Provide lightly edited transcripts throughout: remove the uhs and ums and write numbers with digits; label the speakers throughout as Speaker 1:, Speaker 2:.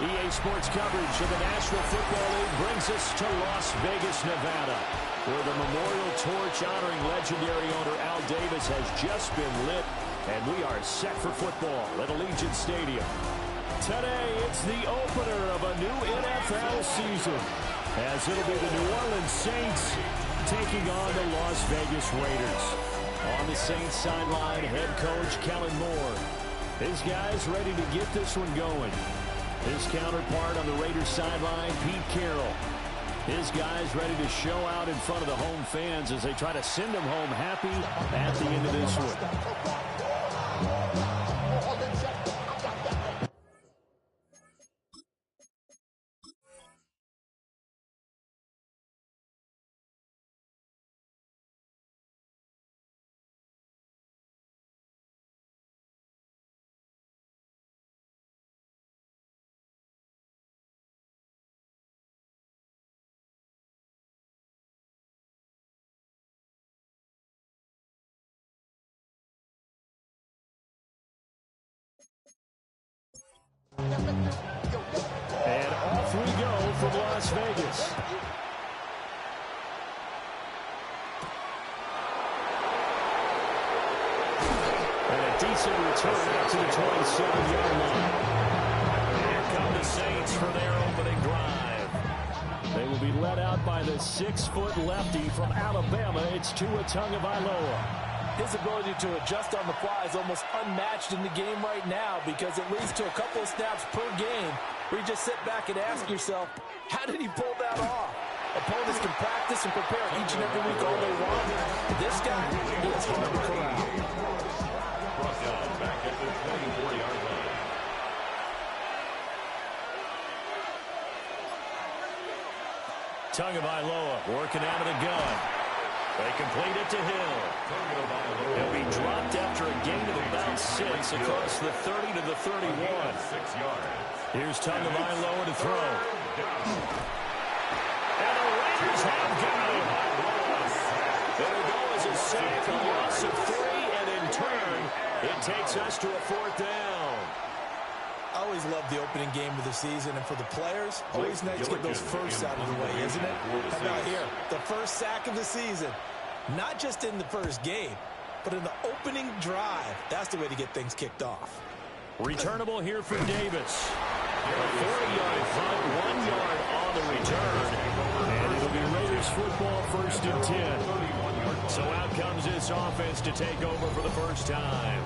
Speaker 1: EA Sports coverage of the National Football League brings us to Las Vegas, Nevada, where the memorial torch honoring legendary owner Al Davis has just been lit, and we are set for football at Allegiant Stadium. Today, it's the opener of a new NFL season, as it'll be the New Orleans Saints taking on the Las Vegas Raiders. On the Saints sideline, head coach Kellen Moore. His guys ready to get this one going. His counterpart on the Raiders sideline, Pete Carroll. His guys ready to show out in front of the home fans as they try to send them home happy at the end of this one. And off we go from Las Vegas. And a decent return out to the 27-yard line. Here come the Saints for their opening drive. They will be led out by the 6-foot lefty from Alabama. It's Tua Tagovailoa.
Speaker 2: His ability to adjust on the fly is almost unmatched in the game right now, because it leads to a couple of snaps per game where you just sit back and ask yourself, how did he pull that off? Opponents can practice and prepare each and every week all they want. This guy is hard to corral.
Speaker 3: Brought down back at the 24-yard line.
Speaker 1: Tagovailoa working out of the gun. They complete it to Hill. He'll be dropped after a gain of about 6 across the 30 to the 31.
Speaker 3: 6 yards.
Speaker 1: Here's Tagovailoa to throw. And the Raiders have got him. It'll go as a sack, a loss of 3, and in turn, it takes us to a 4th down.
Speaker 2: I always love the opening game of the season, and for the players, always nice to get those firsts out of the way, isn't it? How about here? The first sack of the season. Not just in the first game, but in the opening drive. That's the way to get things kicked off.
Speaker 1: Returnable here for Davis. A 40-yard punt, 1 yard on the return. And it'll be Raiders football, 1st and 10. So out comes this offense to take over for the first time.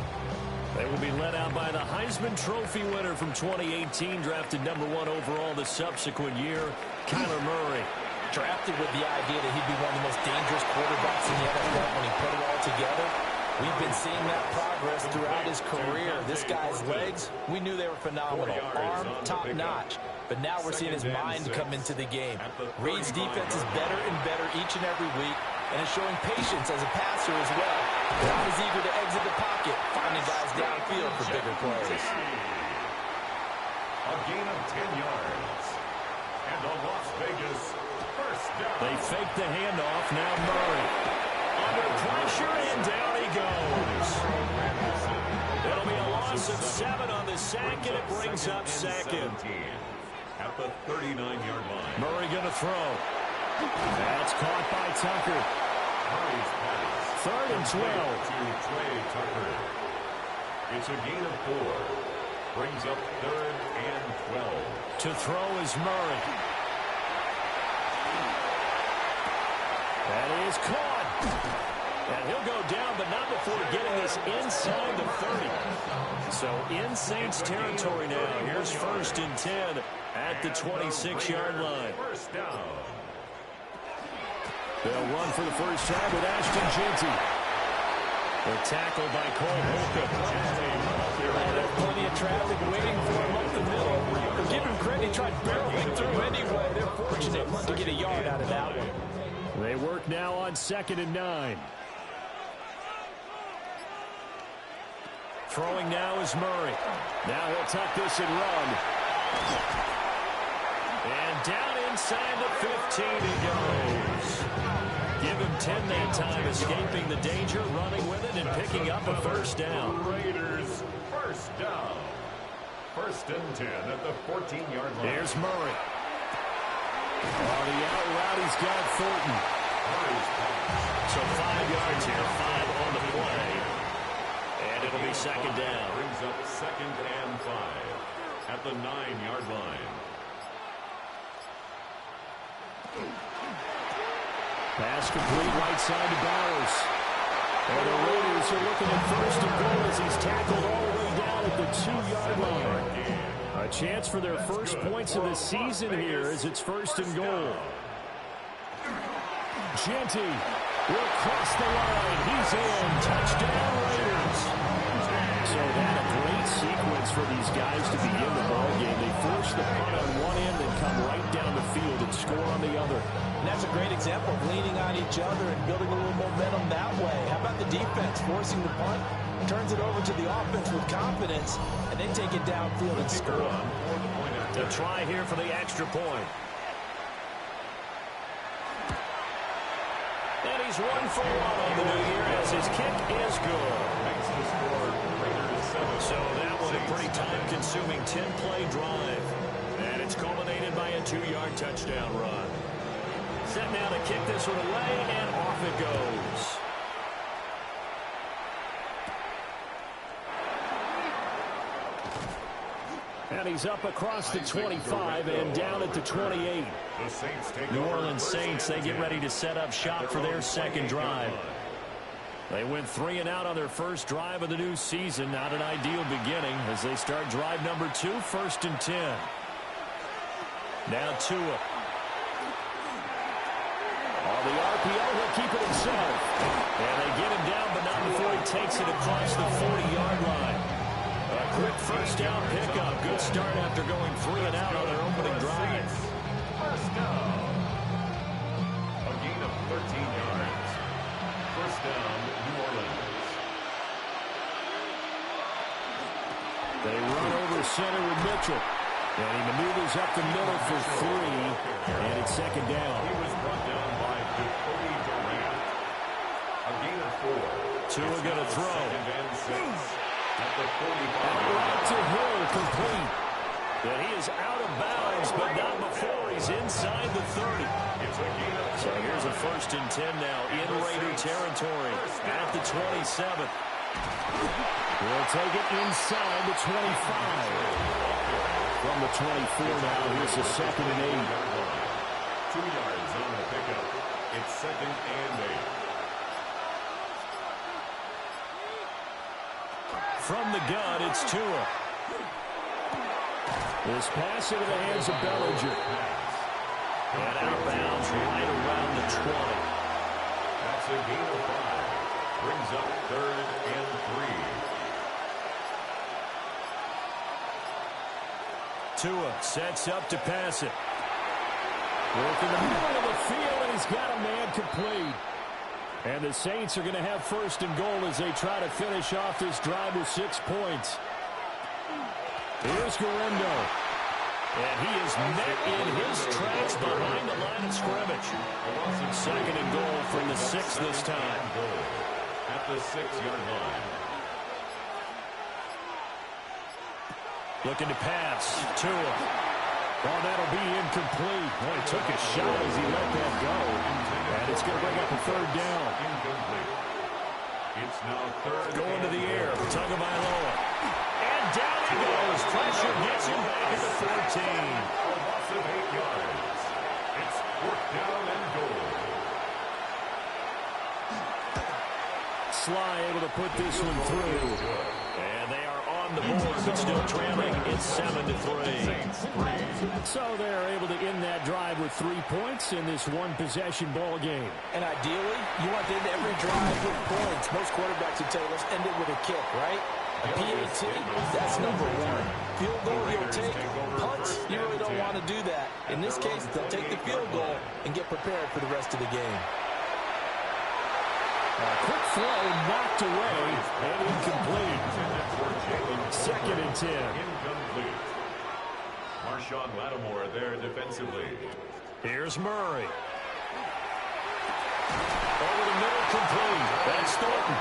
Speaker 1: They will be led out by the Heisman Trophy winner from 2018, drafted #1 overall the subsequent year, Kyler Murray.
Speaker 2: Drafted with the idea that he'd be one of the most dangerous quarterbacks in the NFL when he put it all together. We've been seeing that progress throughout his career. This guy's legs, we knew they were phenomenal. Arm, top-notch. But now we're seeing his mind come into the game. Reed's defense is better and better each and every week, and is showing patience as a passer as well. Not as eager to exit the pocket, finding guys downfield for bigger plays.
Speaker 3: A gain of 10 yards. And the Las Vegas first down.
Speaker 1: They fake the handoff. Now Murray. Under pressure, and down he goes. It'll be a loss of 7 on the sack, and it brings up 2nd.
Speaker 3: At the 39-yard line.
Speaker 1: Murray going to throw. That's caught by Tucker.
Speaker 3: Murray's pass.
Speaker 1: 3rd and 12.
Speaker 3: To Trey Tucker. It's a gain of 4. Brings up 3rd and 12.
Speaker 1: To throw is Murray. That is caught. And he'll go down, but not before getting this inside the 30. So in Saints territory now. Here's 1st and 10 at the 26-yard line.
Speaker 3: First down.
Speaker 1: They'll run for the first time with Ashton Jeanty. The tackle by Cole Holcomb.
Speaker 2: There's plenty of traffic waiting for him up the middle. But give him credit, he tried barreling through anyway. They're fortunate to get a yard out of that one.
Speaker 1: They work now on 2nd and 9. Throwing now is Murray. Now he'll tuck this and run. And down inside the 15 he goes. Give him 10 that time, escaping the danger, running with it, and picking up a first down.
Speaker 3: Raiders first down. First and 10 at the 14-yard line.
Speaker 1: Here's Murray. On the out route, he's got Thornton. So 5 yards here, 5 on the play. And it'll be second down.
Speaker 3: Brings up second and 5 at the 9-yard line.
Speaker 1: Pass complete right side to Bowers. And the Raiders are looking at first and goal as he's tackled all the way down at the 2-yard line. A chance for their first points of the season here as it's first and goal. Genty will cross the line. He's in. Touchdown, Raiders. So that a great sequence for these guys to begin the ball game. They force the punt on one end and come right down the field and score on the other.
Speaker 2: And that's a great example of leaning on each other and building a little momentum that way. How about the defense forcing the punt, turns it over to the offense with confidence, and they take it downfield and score.
Speaker 1: A try here for the extra point. And he's 1 for 1 on the new year as his kick is good. So that was a pretty time-consuming 10-play drive. And it's culminated by a 2-yard touchdown run. Set now to kick this one away, and off it goes. And he's up across the 25 and down at the 28. New Orleans Saints, they get ready to set up shop for their second drive. They went 3 and out on their first drive of the new season. Not an ideal beginning as they start drive number 2, first and 10. Now Tua. On the RPO, he'll keep it himself. And they get him down, but not before he takes it across the 40-yard line. A quick first down pickup. Good start after going 3 and out on their opening drive.
Speaker 3: First down. A gain of 13 yards. First down, New Orleans.
Speaker 1: They run over center with Mitchell. And he maneuvers up the middle for 3. And it's second down.
Speaker 3: He was brought down by Jacoby Durant. A gain of 4.
Speaker 1: Tua going to throw.
Speaker 3: Second and 6. At the 45.
Speaker 1: Right to Hill, complete. And he is out of bounds, but not before he's inside the 30. So here's a first and 10 now in Raider territory at the 27. We'll take it inside the 25. From the 24 now, here's a second and 8.
Speaker 3: 2 yards on the pickup. It's second and 8.
Speaker 1: From the gun, it's Tua. This pass into the hands of Bellinger. And out of bounds right around the 20.
Speaker 3: That's a gain of 5. Brings up third and 3.
Speaker 1: Tua sets up to pass it. Work in the middle of the field, and he's got a man complete. And the Saints are going to have first and goal as they try to finish off this drive with 6 points. Here's Garendo. And he is met in his tracks behind the line of scrimmage. Second and goal from the 6 this time.
Speaker 3: At the 6-yard line.
Speaker 1: Looking to pass. Tua. Oh, that'll be incomplete. Boy, he took a shot as he let that go. And it's going to bring up a third down.
Speaker 3: Incomplete. It's now third.
Speaker 1: Going to the air. Tagovailoa. And down he goes. Pressure gets him back at the 14.
Speaker 3: A loss of 8 yards. It's 4th down and goal.
Speaker 1: Sly able to put this one through. And they are on the board, but still trailing. It's 7-3. So they're able to end that drive with 3 points in this one-possession ball game.
Speaker 2: And ideally, you want to end every drive with points. Most quarterbacks would tell you, let's end it with a kick, right? A PAT, that's number 1. Field goal, you'll take. Punts, you really don't want to do that. In this case, they'll take the field goal and get prepared for the rest of the game.
Speaker 1: A quick throw knocked away and incomplete. Second and 10.
Speaker 3: Incomplete. Marshawn Lattimore there defensively.
Speaker 1: Here's Murray. Over the middle, complete. That's Thornton.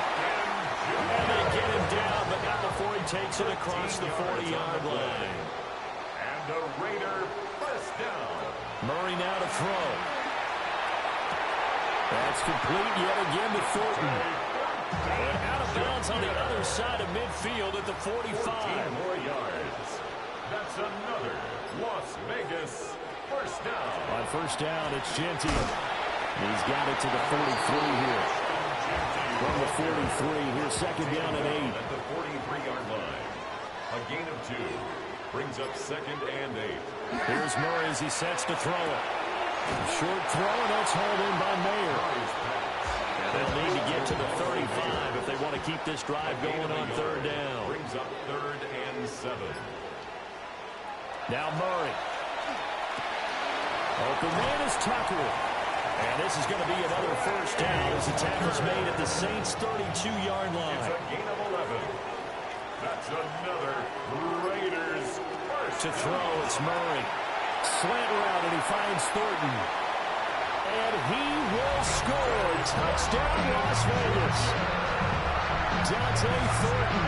Speaker 1: And they get him down, but not before he takes it across the 40-yard line.
Speaker 3: And a Raider first down.
Speaker 1: Murray now to throw. That's complete yet again to Thornton. And out of bounds on the other side of midfield at the 45.
Speaker 3: 14 more yards. That's another Las Vegas first down.
Speaker 1: On first down, it's Gentile. He's got it to the 43 here. From the 43, here's second down and 8.
Speaker 3: At the 43-yard line. A gain of 2. Brings up second and 8.
Speaker 1: Here's Murray as he sets to throw it. Short throw, and that's hauled in by Mayer. And they'll need to get to the 35 if they want to keep this drive going on third down.
Speaker 3: Brings up third and 7.
Speaker 1: Now Murray. Open man is Tucker. And this is going to be another first down as the tackle's made at the Saints' 32-yard line.
Speaker 3: It's a gain of 11. That's another Raiders first.
Speaker 1: To throw, it's Murray. Slant route, and he finds Thornton. And he will score. Touchdown, Las Vegas. Dante Thornton,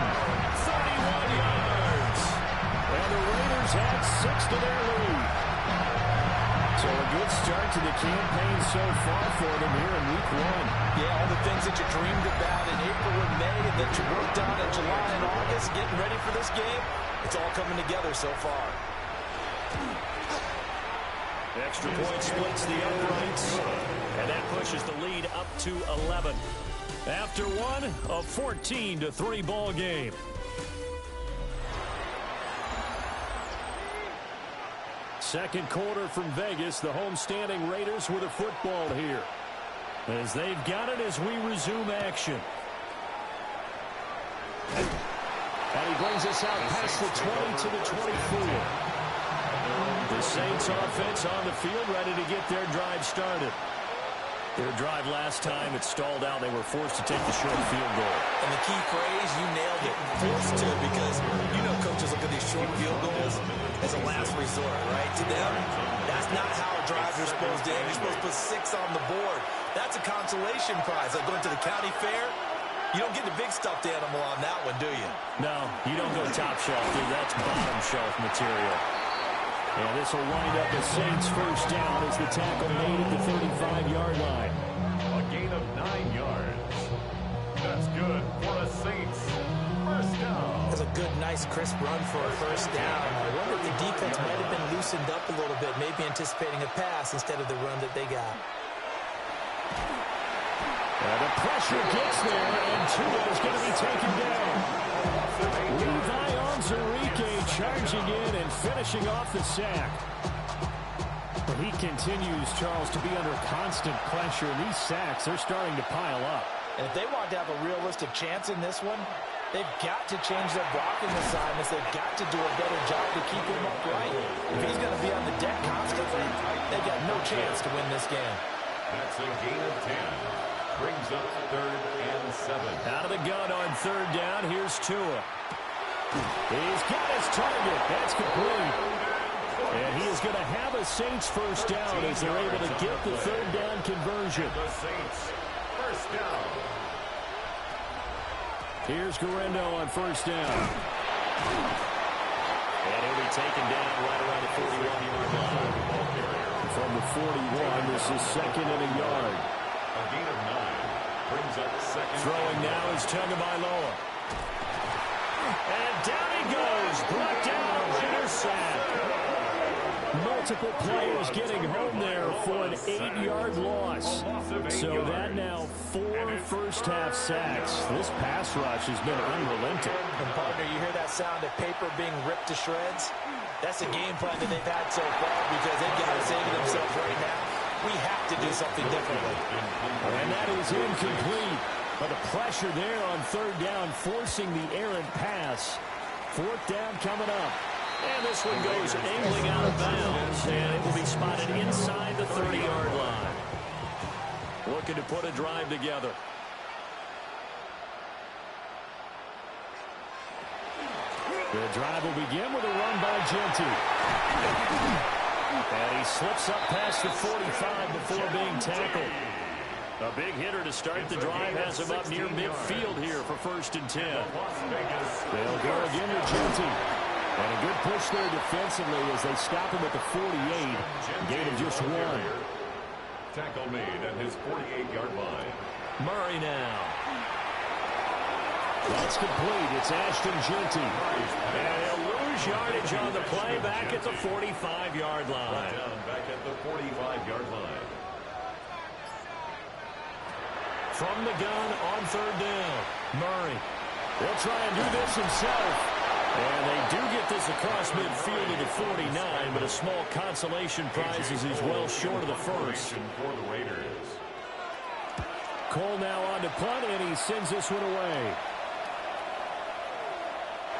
Speaker 1: 31 yards. And the Raiders add 6 to their lead. So a good start to the campaign so far for them here in week 1.
Speaker 2: Yeah, all the things that you dreamed about in April and May and that you worked on in July and August, getting ready for this game, it's all coming together so far.
Speaker 1: Extra point splits the uprights, and that pushes the lead up to 11. After one, a 14-3 ball game. Second quarter from Vegas, the homestanding Raiders with a football here. As they've got it as we resume action. And he brings us out past the 20 to the 24. The Saints offense on the field, ready to get their drive started. Their drive last time, it stalled out. They were forced to take the short field goal.
Speaker 2: And the key phrase, you nailed it, forced to, because you know coaches look at these short field goals as a last resort, right? To them, that's not how drives are supposed to end. You're supposed to put 6 on the board. That's a consolation prize. Like going to the county fair, you don't get the big stuffed animal on that one, do you?
Speaker 1: No, you don't go top shelf, dude. That's bottom shelf material. And this will wind up the Saints' first down as the tackle made at the 35-yard line.
Speaker 3: A gain of 9 yards. That's good for a Saints first down.
Speaker 2: That's a good, nice, crisp run for a first down. I wonder if the defense might have been loosened up a little bit, maybe anticipating a pass instead of the run that they got.
Speaker 1: And the pressure gets there, and Tua is going to be taken down. Levi Onwuzurike charging in and finishing off the sack. But he continues, Charles, to be under constant pressure. And these sacks, they're starting to pile up.
Speaker 2: And if they want to have a realistic chance in this one, they've got to change their blocking assignments. They've got to do a better job to keep him upright. If he's going to be on the deck constantly, they've got no chance to win this game.
Speaker 3: That's a gain of 10. Brings up third and 7.
Speaker 1: Out of the gun on third down, here's Tua. He's got his target. That's complete. And he is going to have a Saints first down as they're able to get the third down conversion.
Speaker 3: The Saints first down.
Speaker 1: Here's Guerrero on first down. And he'll be taken down right around the 41-yard line. From the 41, this is second and a yard.
Speaker 3: A gain of 9. Brings up second.
Speaker 1: Throwing now is Tagovailoa. And down he goes. Brought down. Raider sack. Multiple players getting home there for an 8-yard loss. So that now 4 first-half sacks. This pass rush has been unrelenting.
Speaker 2: And partner, you hear that sound of paper being ripped to shreds? That's the game plan that they've had so far because they've got to say to themselves right now, we have to do something differently.
Speaker 1: And that is incomplete. But the pressure there on third down, forcing the errant pass. Fourth down coming up. And this one goes angling out of bounds. And it will be spotted inside the 30-yard line. Looking to put a drive together. The drive will begin with a run by Gentile. And he slips up past the 45 before being tackled. A big hitter to start the drive has him up near midfield here for 1st and 10. They'll go again to Genty. And a good push there defensively as they stop him at the 48. Gain of just 1.
Speaker 3: Tackle made at his 48-yard line.
Speaker 1: Murray now. That's complete. It's Ashton Genty. And he'll lose yardage on the play back at the 45-yard line.
Speaker 3: Back at the 45-yard line.
Speaker 1: From the gun on 3rd down. Murray. He'll try and do this himself. And they do get this across midfield to the 49, but a small consolation prize as he's well short of the first.
Speaker 3: For the Raiders.
Speaker 1: Cole now on to punt, and he sends this one away.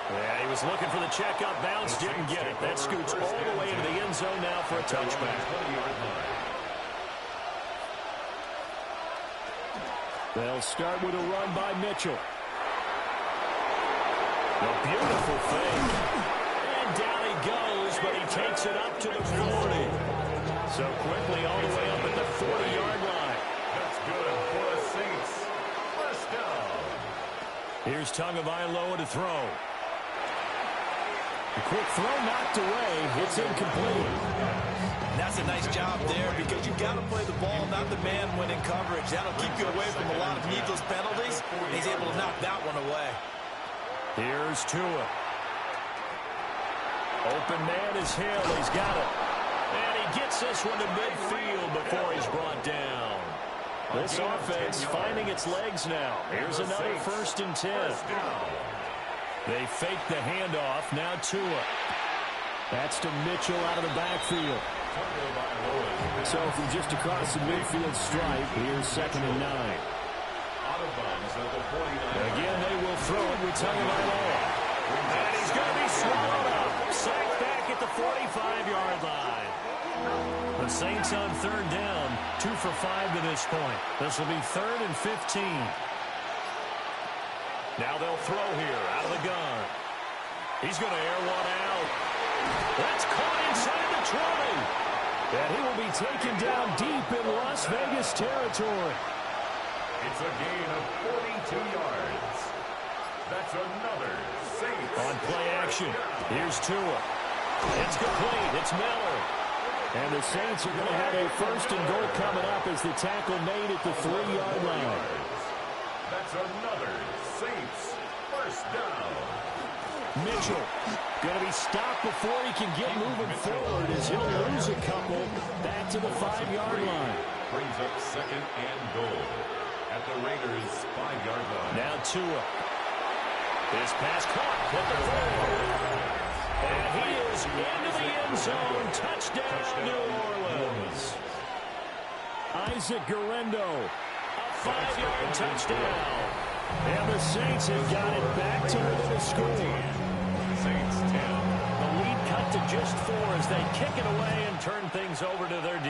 Speaker 1: Yeah, he was looking for the checkup bounce, didn't get it. That scoots all the way into the end zone now for a touchback. They'll start with a run by Mitchell. A beautiful fake. And down he goes, but he takes it up to the 40. So quickly all the way up at the 40-yard line.
Speaker 3: That's good for the Saints. First down.
Speaker 1: Here's Tagovailoa to throw. A quick throw knocked away. It's incomplete.
Speaker 2: That's a nice job there because you've got to play the ball, not the man-winning coverage. That'll keep you away from a lot of needless penalties. He's able to knock that one away.
Speaker 1: Here's Tua. Open man is Hill. He's got it. And he gets this one to midfield before he's brought down. This offense finding its legs now. Here's another 1st and 10. They fake the handoff. Now Tua. That's to Mitchell out of the backfield. So from just across the midfield stripe, here's 2nd and 9. Again, they will throw it with Tagovailoa. And he's going to be swallowed up. Sacked back at the 45-yard line. The Saints on 3rd down, 2 for 5 to this point. This will be 3rd and 15. Now they'll throw here out of the gun. He's going to air one out. That's caught inside the 20. And he will be taken down deep in Las Vegas territory.
Speaker 3: It's a gain of 42 yards. That's another Saints.
Speaker 1: On play action, here's Tua. It's complete. It's Miller. And the Saints are going to have a 1st and goal coming up as the tackle made at the 3-yard line.
Speaker 3: That's another Saints 1st down.
Speaker 1: Mitchell going to be stopped before he can get moving forward as he'll lose a couple back to the 5-yard line.
Speaker 3: Brings up 2nd and goal at the Raiders' 5-yard line.
Speaker 1: Now Tua. His pass caught at the 4. And he is into the end zone. Touchdown, New Orleans. Isaac Guerrero, a 5-yard touchdown. And the Saints have got it back to within a score.
Speaker 3: Saints 10.
Speaker 1: The lead cut to just 4 as they kick it away and turn things over to their D.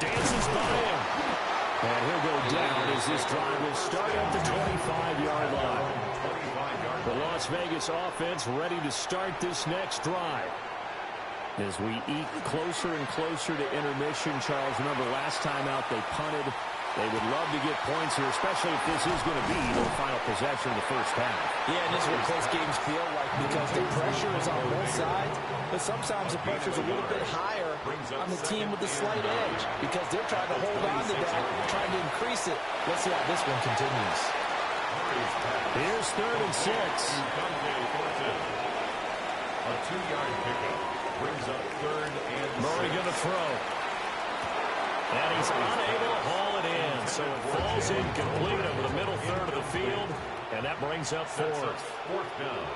Speaker 1: Dances by him. And he'll go down as this drive will start at the 25-yard line. The Las Vegas offense ready to start this next drive. As we eke closer and closer to intermission, Charles, remember last time out they punted. They would love to get points here, especially if this is going to be their final possession of the first half.
Speaker 2: Yeah, and this is what close games feel like because the pressure is on both sides, but sometimes the pressure is a little bit higher on the team with the slight edge because they're trying to hold on to that, trying to increase it. Let's see how this one continues.
Speaker 1: Here's 3rd and 6.
Speaker 3: A 2-yard pickup brings up 3rd and 6.
Speaker 1: Murray going to throw. And he's unable to haul it in. So it falls incomplete over the middle third of the field. And that brings up 4th.
Speaker 3: 4th down.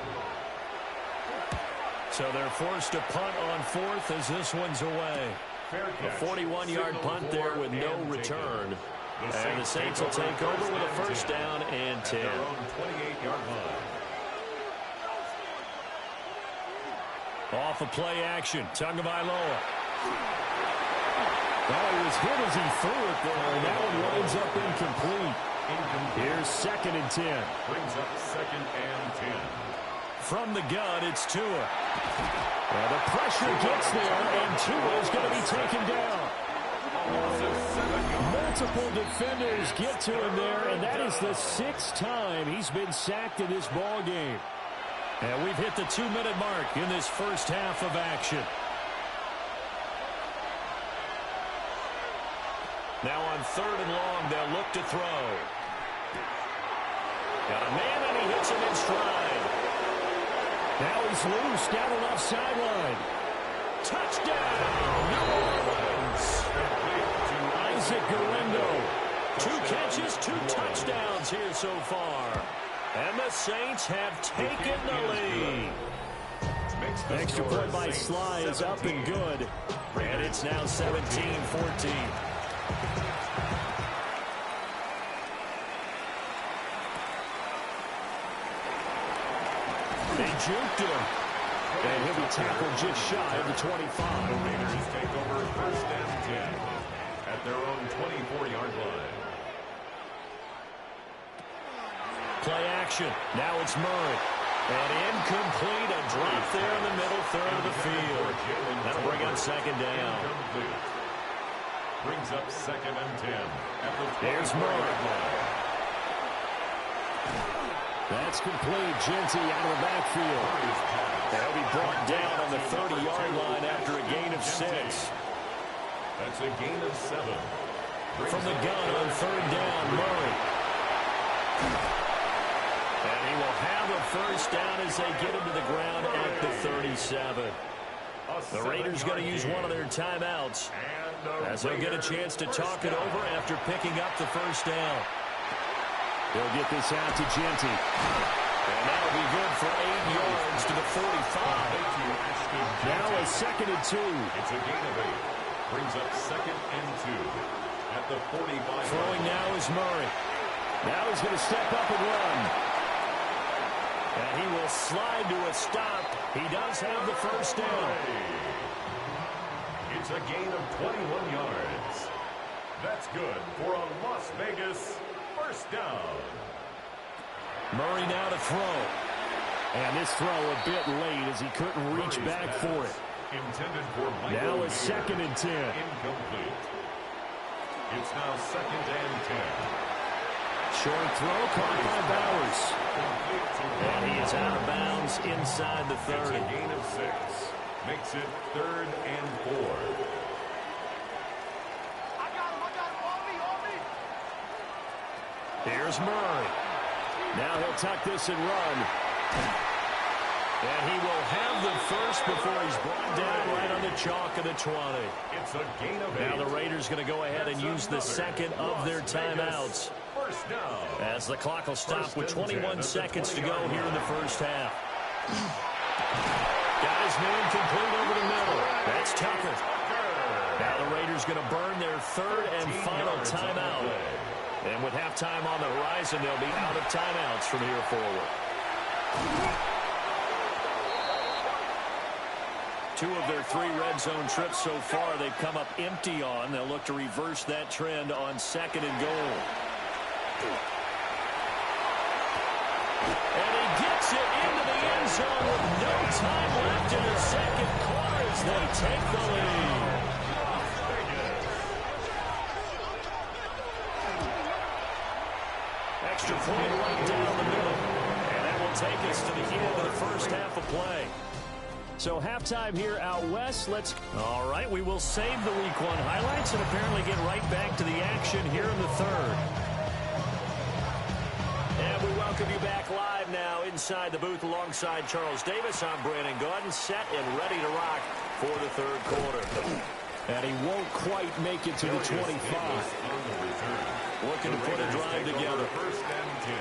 Speaker 1: So they're forced to punt on 4th as this one's away. A 41-yard punt there with no return. And the Saints will take over with a 1st down and 10.
Speaker 3: Their own 28-yard line.
Speaker 1: Off of play action, Tagovailoa. Well, he was hit as he threw it there, and that one winds up incomplete. Here's 2nd and 10.
Speaker 3: Brings up 2nd and 10.
Speaker 1: From the gun, it's Tua. Well, the pressure gets there, and Tua is going to be taken down. Multiple defenders get to him there, and that is the 6th time he's been sacked in this ball game. And we've hit the 2-minute mark in this first half of action. Now on 3rd and long, they'll look to throw. Got a man, and he hits him in stride. Now he's loose down the left sideline. Touchdown, New Orleans. Isaac Guerrero. 2 catches, 2 touchdowns here so far. And the Saints have taken the lead. Extra point by Sly is up and good. And it's now 17-14. They juked him. And he'll be tackled just shy of the 25.
Speaker 3: The Raiders take over 1st and 10 at their own 24-yard line.
Speaker 1: Play action. Now it's Murray. And incomplete. A drop there in the middle third of the field. That'll bring up 2nd down.
Speaker 3: Incomplete. Brings up 2nd and 10 at the 24-yard
Speaker 1: There's Murray.
Speaker 3: line.
Speaker 1: That's complete. Genty out of the backfield. They'll be brought down on the 30-yard line after a gain of 6.
Speaker 3: That's a gain of 7.
Speaker 1: From the gun on 3rd down, Murray. And he will have a 1st down as they get him to the ground at the 37. The Raiders going to use one of their timeouts as they'll get a chance to talk it over after picking up the 1st down. They'll get this out to Genty. And that'll be good for 8 yards to the 45. Now a 2nd and 2.
Speaker 3: It's a gain of 8. Brings up 2nd and 2 at the 45.
Speaker 1: Throwing now is Murray. Now he's going to step up and run. And he will slide to a stop. He does have the 1st down.
Speaker 3: It's a gain of 21 yards. That's good for a Las Vegas 1st down.
Speaker 1: Murray now to throw. And this throw a bit late as he couldn't reach back for it.
Speaker 3: Intended for
Speaker 1: now a 2nd and 10.
Speaker 3: Incomplete. It's now 2nd and 10.
Speaker 1: Short throw caught by Bowers. And he is out of bounds inside the 30.
Speaker 3: It's a gain of 6. Makes it 3rd and 4.
Speaker 1: Here's Murray. Now he'll tuck this and run. And he will have the 1st before he's brought down right on the chalk of the 20.
Speaker 3: It's a gain of 8.
Speaker 1: Now the Raiders going to go ahead and use the 2nd of their timeouts.
Speaker 3: 1st down.
Speaker 1: As the clock will stop with 21 seconds to go here in the 1st half. Got his man complete over the middle. That's Tucker. Now the Raiders going to burn their 3rd and final timeout. And with halftime on the horizon, they'll be out of timeouts from here forward. 2 of their 3 red zone trips so far they've come up empty on. They'll look to reverse that trend on 2nd and goal. And he gets it into the end zone with no time left in the 2nd quarter as they take the lead. Extra point right down the middle. And that will take us to the end of the 1st half of play. So halftime here out west. All right, we will save the Week 1 highlights and apparently get right back to the action here in the 3rd. And we welcome you back live now inside the booth alongside Charles Davis. I'm Brandon Gaudin, set and ready to rock for the 3rd quarter. And he won't quite make it to the 25. Looking to put a drive together.
Speaker 3: 1st and 10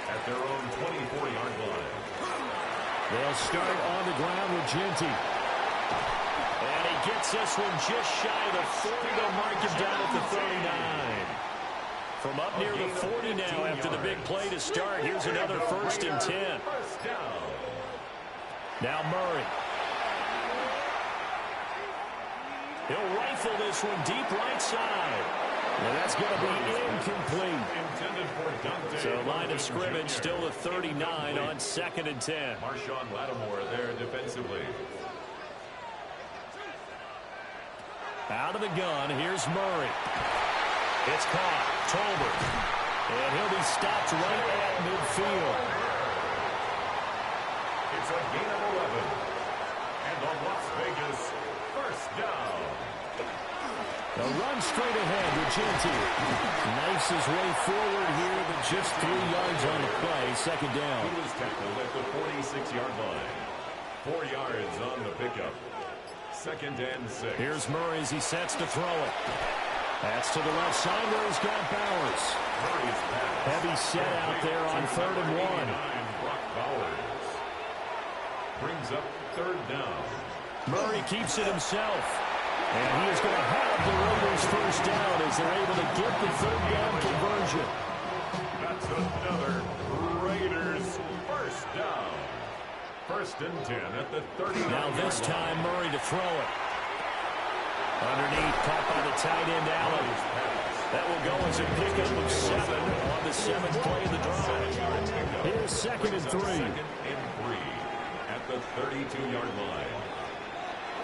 Speaker 3: at their own 24-yard line.
Speaker 1: They'll start on the ground with Genty. And he gets this one just shy of the 40. They'll mark him down at the 39. From up near the 40 now after the big play to start. Here's another 1st and 10. Now Murray. He'll rifle this one deep right side. And that's going to be incomplete. So line of scrimmage still at 39 on 2nd and 10.
Speaker 3: Marshawn Lattimore there defensively.
Speaker 1: Out of the gun, here's Murray. It's caught. Tolbert. And he'll be stopped right at midfield.
Speaker 3: It's a gain of 11. And the Las Vegas first down.
Speaker 1: A run straight ahead with Genty. Knifes his way forward here, but just 3 yards on the play. 2nd down.
Speaker 3: He was tackled at the 46-yard line. 4 yards on the pickup. 2nd and 6.
Speaker 1: Here's Murray as he sets to throw it. That's to the left side where he's got Bowers. Heavy set out there on 3rd and 1.
Speaker 3: Brock Bowers brings up 3rd down.
Speaker 1: Murray keeps it himself. And he is going to have the Raiders first down as they're able to get the 3rd down conversion.
Speaker 3: That's another Raiders first down. 1st and 10 at the 39.
Speaker 1: Now this time Murray to throw it. Underneath, caught by the tight end Allen. That will go as a pickup of 7 on the 7th play of the drive. Here's 2nd and 3.
Speaker 3: 2nd and 3 at the 32-yard line.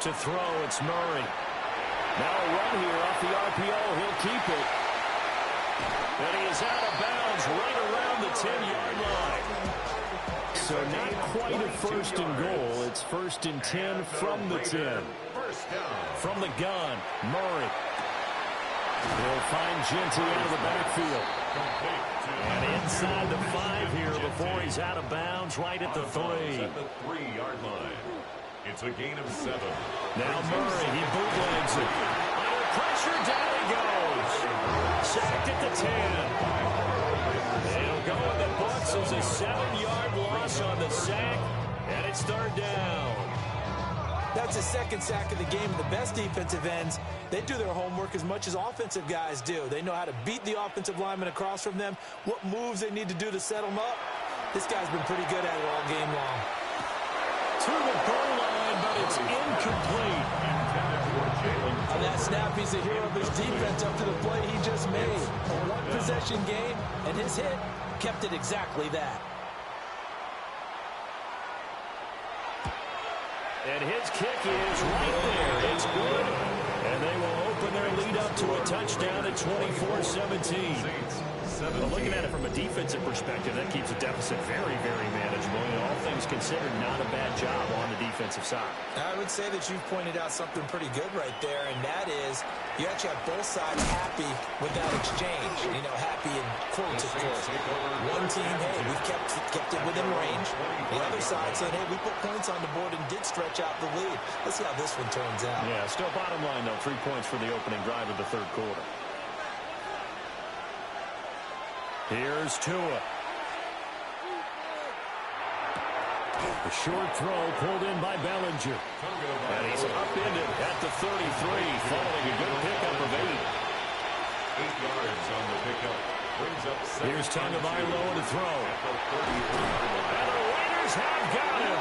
Speaker 1: To throw, it's Murray. Now a run here off the RPO. He'll keep it. And he is out of bounds right around the 10-yard line. So not quite a 1st and goal. It's 1st and 10 from the 10. From the gun, Murray. He'll find Genty out of the backfield. And inside the 5 here before he's out of bounds right at the 3.
Speaker 3: At the 3-yard line. It's a gain of 7.
Speaker 1: Now Murray, he bootlegs it. Under pressure, down he goes. Sacked at the 10. He'll go in the books as a 7-yard loss on the sack, and it's 3rd down.
Speaker 2: That's his 2nd sack of the game. The best defensive ends, they do their homework as much as offensive guys do. They know how to beat the offensive lineman across from them, what moves they need to do to set them up. This guy's been pretty good at it all game long.
Speaker 1: To the goal line, but it's incomplete.
Speaker 2: On that snap, he's the hero of his defense up to the play he just made. A one-possession game, and his hit kept it exactly that.
Speaker 1: And his kick is right there. It's good. And they will open their lead up to a touchdown at 24-17. But looking at it from a defensive perspective, that keeps the deficit very, very manageable. And all things considered, not a bad job on the defensive side.
Speaker 2: I would say that you've pointed out something pretty good right there, and that is you actually have both sides happy with that exchange. You know, happy in quotes, of course. One team, hey, we've kept it within range. The other side saying, hey, we put points on the board and did stretch out the lead. Let's see how this one turns out.
Speaker 1: Yeah, still bottom line, though, 3 points for the opening drive of the 3rd quarter. Here's Tua. A short throw pulled in by Bellinger. And he's upended at the 33, following a good pickup of 8.
Speaker 3: 8 yards on the pickup. Brings up 7.
Speaker 1: Here's Tagovailoa to throw. And the Raiders have got him.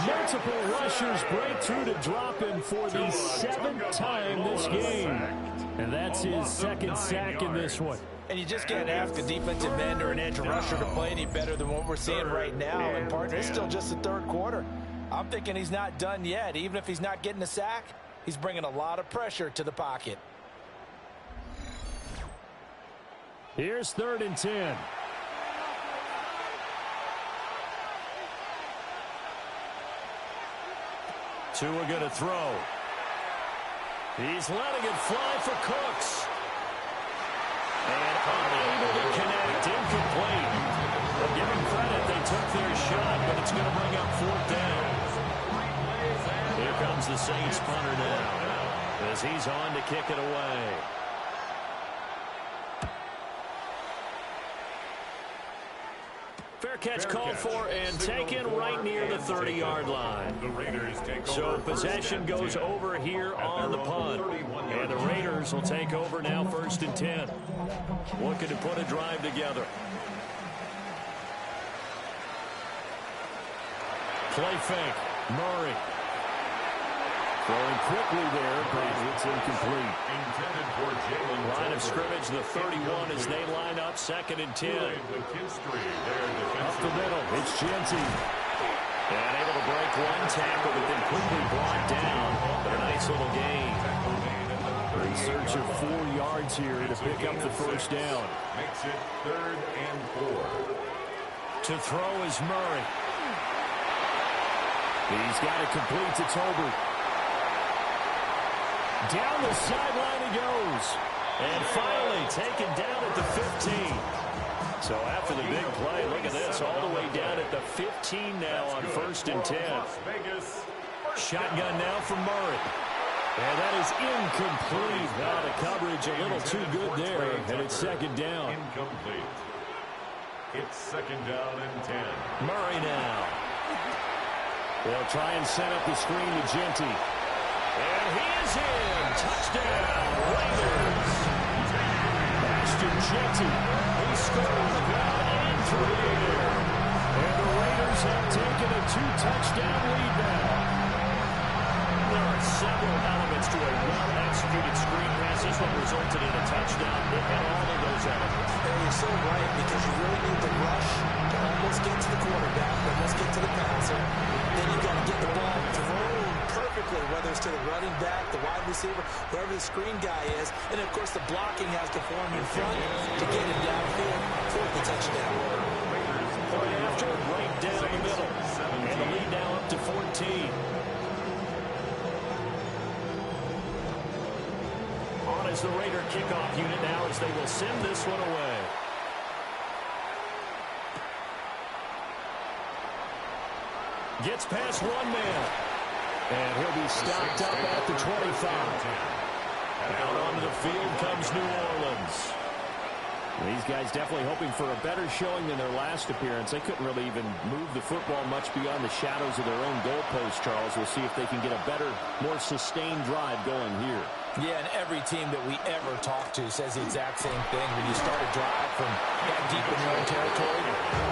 Speaker 1: Multiple rushers break through to drop him for the 7th time this game. And that's his 2nd sack in this one.
Speaker 2: And you just can't ask a defensive end or an edge rusher to play any better than what we're seeing right now. And, partner, it's still just the 3rd quarter. I'm thinking he's not done yet. Even if he's not getting a sack, he's bringing a lot of pressure to the pocket.
Speaker 1: Here's 3rd and 10. Tua going to throw. He's letting it fly for Cooks. And unable to connect, incomplete. But give him credit, they took their shot, but it's going to bring up 4th down. Here comes the Saints punter now, as he's on to kick it away. Fair catch called for and taken right near the 30-yard line. So possession goes over here on the punt. And the Raiders will take over now 1st and 10. Looking to put a drive together. Play fake. Murray. Throwing quickly there, but it's incomplete.
Speaker 3: Intended for Jalen.
Speaker 1: Line of scrimmage, the 31 as they line up, 2nd and 10.
Speaker 3: Up
Speaker 1: the middle, it's Genty. And able to break one tackle, but then quickly brought down. But a nice little gain. In search of 4 yards here to pick up the first down.
Speaker 3: Makes it 3rd and 4.
Speaker 1: To throw is Murray. He's got it complete to Tolbert. Down the sideline he goes. And finally taken down at the 15. So after the big play, look at this, all the way down at the 15 now on 1st and 10. Shotgun now from Murray. And that is incomplete. Now the coverage a little too good there, and it's 2nd down.
Speaker 3: Incomplete. It's 2nd down and 10.
Speaker 1: Murray now. They'll try and set up the screen to Genty. And he is in. Touchdown, Raiders. Ashton Genty. He scores ground and through the air. And the Raiders have taken a 2-touchdown lead now. There are several elements to a well-executed screen pass. This one resulted in a touchdown. It had all of those elements.
Speaker 2: And you're so right, because you really need the rush to almost get to the quarterback, almost get to the passer. Then you've got to get the ball thrown perfectly, whether it's to the running back, the wide receiver, whoever the screen guy is. And, of course, the blocking has to form in front to get him downfield for the touchdown.
Speaker 1: Right after, right down the middle. And the lead now up to 14. On as the Raider kickoff unit now as they will send this one away. Gets past one man. And he'll be stopped up at the 25. Out onto the field comes New Orleans. These guys definitely hoping for a better showing than their last appearance. They couldn't really even move the football much beyond the shadows of their own goalpost, Charles. We'll see if they can get a better, more sustained drive going here.
Speaker 2: Yeah, and every team that we ever talk to says the exact same thing. When you start a drive from that deep in your own territory,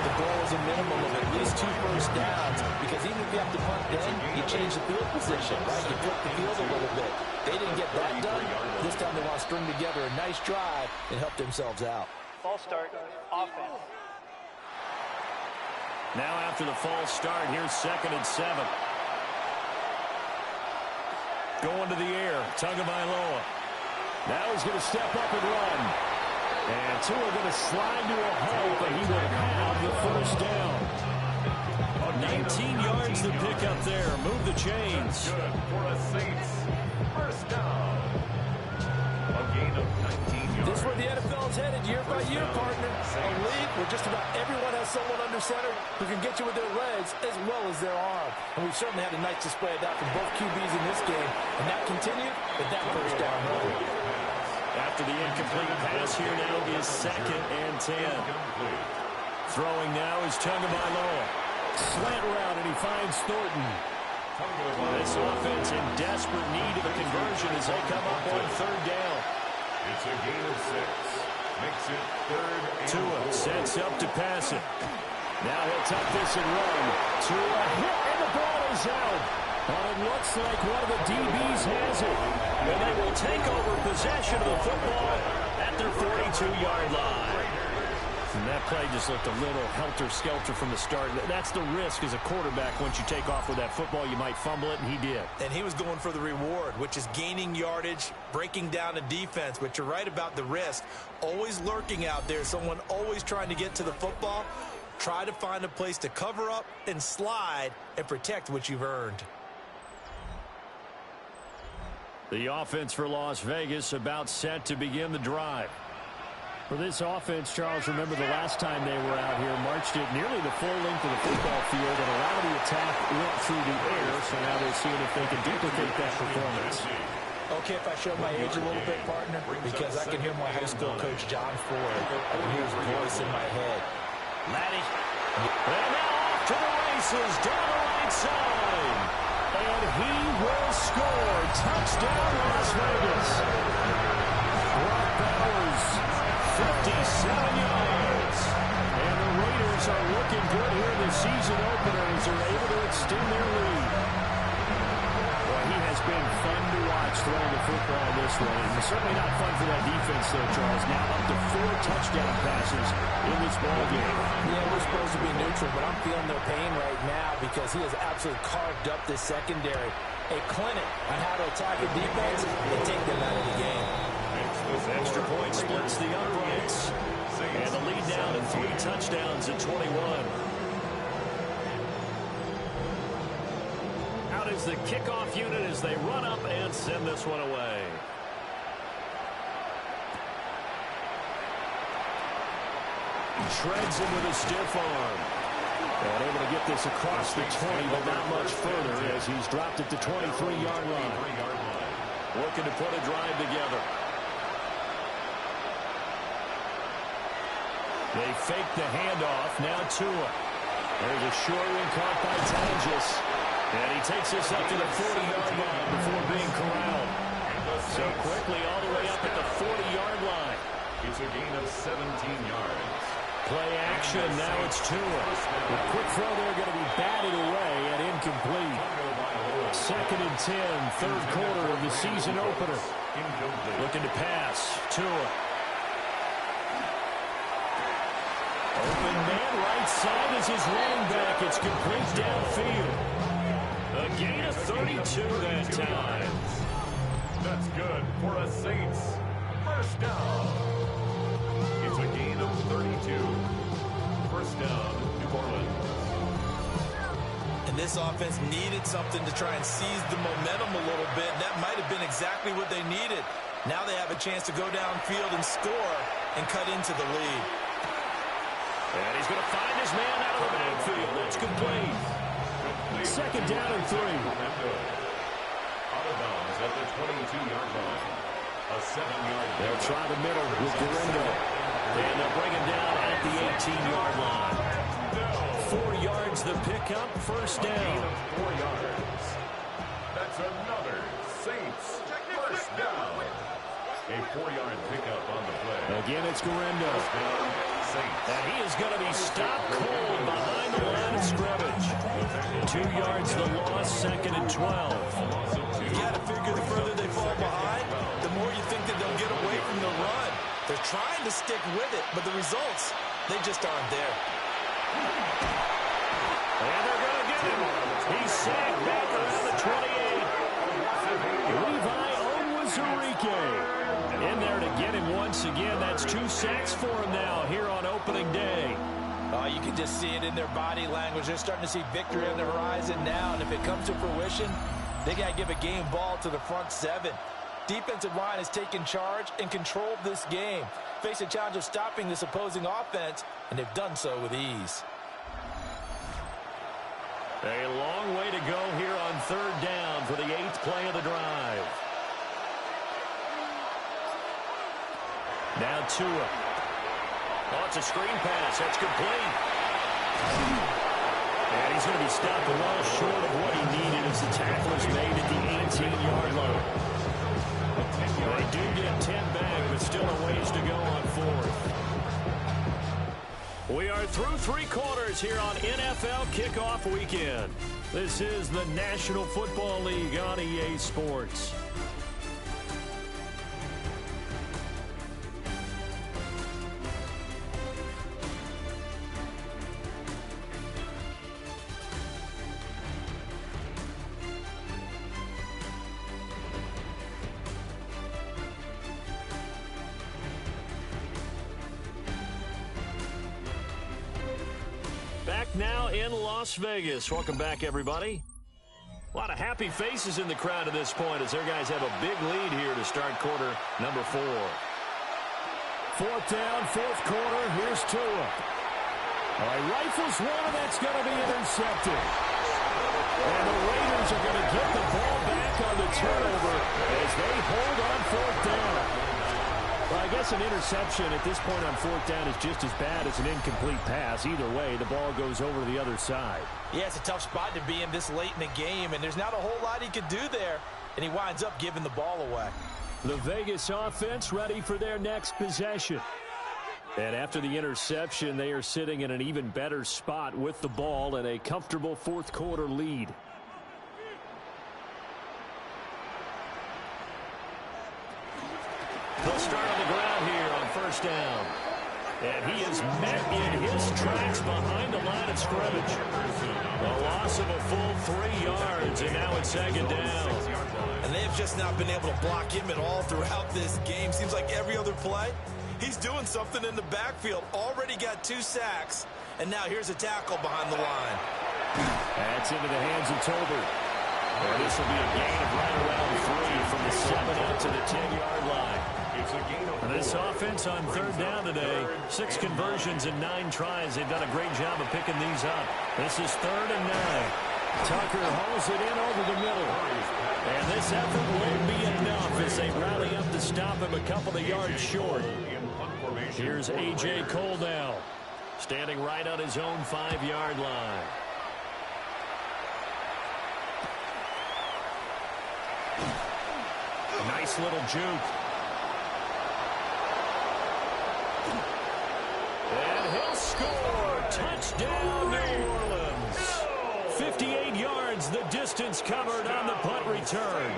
Speaker 2: the goal is a minimum of at least 2 first downs, because even if you have to punt then, you change the field position, right? You flip the field a little bit. They didn't get that done. This time they want to string together a nice drive and help themselves out.
Speaker 4: False start, offense.
Speaker 1: Now after the false start, here's 2nd and 7. Going to the air, Tagovailoa. Now he's going to step up and run. And Tua going to slide to a halt, but he will have the first down. 19 yards to pick up there. Move the chains.
Speaker 3: Good for a Saints first down. A gain of 19 yards.
Speaker 2: This is where the NFL is headed year by year, partner. A league where just about everyone has someone under center who can get you with their legs as well as their arm. And we've certainly had a nice display of that from both QBs in this game. And that continued with that first down run.
Speaker 1: After the incomplete pass, here now is 2nd and 10. Throwing now is Tagovailoa. Slant route, and he finds Thornton. This offense in desperate need of a conversion as they come up on 3rd down.
Speaker 3: It's a gain of 6. Makes it 3rd and
Speaker 1: Tua
Speaker 3: 4.
Speaker 1: sets up to pass it. Now he'll tuck this and run. Tua hit, and the ball is out. Well, it looks like one of the DBs has it. And they will take over possession of the football at their 42-yard line. And that play just looked a little helter-skelter from the start. That's the risk as a quarterback. Once you take off with that football, you might fumble it, and he did.
Speaker 2: And he was going for the reward, which is gaining yardage, breaking down a defense. But you're right about the risk. Always lurking out there, someone always trying to get to the football. Try to find a place to cover up and slide and protect what you've earned.
Speaker 1: The offense for Las Vegas about set to begin the drive. For this offense, Charles, remember the last time they were out here, marched it nearly the full length of the football field, and a lot of the attack went through the air, so now they're seeing if they can duplicate that performance.
Speaker 2: Okay, if I show my age a little bit, partner, because I can hear my high school coach, John Ford. I can hear his voice in my head.
Speaker 1: Laddie. And now off to the races, down the right side. And he will score. Touchdown, Las Vegas. Brock Bowers, 57 yards. And the Raiders are looking good here in the season opener as they're able to extend their lead. Well, he has It's been fun to watch throwing the football this way. And certainly not fun for that defense, though, Charles. Now up to 4 touchdown passes in this ball game.
Speaker 2: Yeah, we're supposed to be neutral, but I'm feeling their pain right now because he has absolutely carved up this secondary. A clinic on how to attack a defense and take them out of the game.
Speaker 1: Extra point splits the uprights. And the lead down to 3 touchdowns at 21. Out is the kickoff unit as they run up and send this one away. Shreds him with a stiff arm. And able to get this across the 20, but not much further as he's dropped it to 23-yard line. Looking to put a drive together. They fake the handoff. Now Tua. There's a short one caught by Tonjes. And he takes this up to the 40-yard line before being corralled. So quickly all the way up at the 40-yard line.
Speaker 3: It's a gain of 17 yards.
Speaker 1: Play action. Now it's Tua. The quick throw there going to be batted away and incomplete. 2nd and 10, third quarter of the season opener. Looking to pass. Tua. Open man right side is his running back. It's complete downfield. A gain of 32 that time.
Speaker 3: That's good for a Saints first down. It's a gain of 32. First down, New Orleans.
Speaker 2: And this offense needed something to try and seize the momentum a little bit. That might have been exactly what they needed. Now they have a chance to go downfield and score and cut into the lead.
Speaker 1: And he's going to find his man out of the backfield. It's complete. 2nd down and 3.
Speaker 3: Out of bounds at the 22-yard line. A 7-yard.
Speaker 1: They'll try the middle with Guerrero. And they'll bring him down at the 18-yard line. 4 yards the pickup, first down.
Speaker 3: 4 yards. That's another Saints first down. A 4-yard pickup on the play.
Speaker 1: Again, it's Guerrero. And he is going to be stopped cold behind the line of scrimmage. 2 yards the loss, 2nd and 12.
Speaker 2: You got to figure the further they fall behind, the more you think that they'll get away from the run. They're trying to stick with it, but the results, they just aren't there.
Speaker 1: And they're going to get him. He's sacked back around the 28. Levi Onwuzurike in there to get him once again. That's 2 sacks for him now here on opening day.
Speaker 2: You can just see it in their body language. They're starting to see victory on the horizon now, and if it comes to fruition, they got to give a game ball to the front 7. Defensive line has taken charge and controlled this game. Face a challenge of stopping this opposing offense, and they've done so with ease.
Speaker 1: A long way to go here on 3rd down for the 8th play of the drive. Now Tua. Oh, it's a screen pass. That's complete. And he's going to be stopped well short of what he needed as the tackle is made at the 18-yard line. They do get 10 back, but still a ways to go on 4th. We are through 3 quarters here on NFL Kickoff Weekend. This is the National Football League on EA Sports. Now in Las Vegas. Welcome back, everybody. A lot of happy faces in the crowd at this point as their guys have a big lead here to start quarter number 4. 4th down, 4th quarter. Here's Tua. He rifles one, and that's going to be intercepted. And the Raiders are going to get the ball back on the turnover as they hold on 4th down. Well, I guess an interception at this point on 4th down is just as bad as an incomplete pass. Either way, the ball goes over to the other side. Yeah, it's a tough spot to be in this late in the game, and there's not a whole lot he could do there, and he winds up giving the ball away. The Vegas offense ready for their next possession. And after the interception, they are sitting in an even better spot with the ball and a comfortable 4th quarter lead. start on the ground here on first down. And he is met in his tracks behind the line of scrimmage. A loss of a full 3 yards, and now it's second down.
Speaker 2: And they have just not been able to block him at all throughout this game. Seems like every other play, he's doing something in the backfield. Already got 2 sacks, and now here's a tackle behind the line.
Speaker 1: That's into the hands of Tolbert. And this will be a gain of right around 3 from the 7 out to the 10-yard line. This offense on third down today, 6 conversions and 9 tries. They've done a great job of picking these up. This is 3rd and 9. Tucker hauls it in over the middle. And this effort won't be enough as they rally up to stop him a couple of yards short. Here's A.J. Cole now, standing right on his own 5-yard line. Nice little juke. And he'll score. Touchdown, New Orleans. 58 yards, the distance covered on the punt return.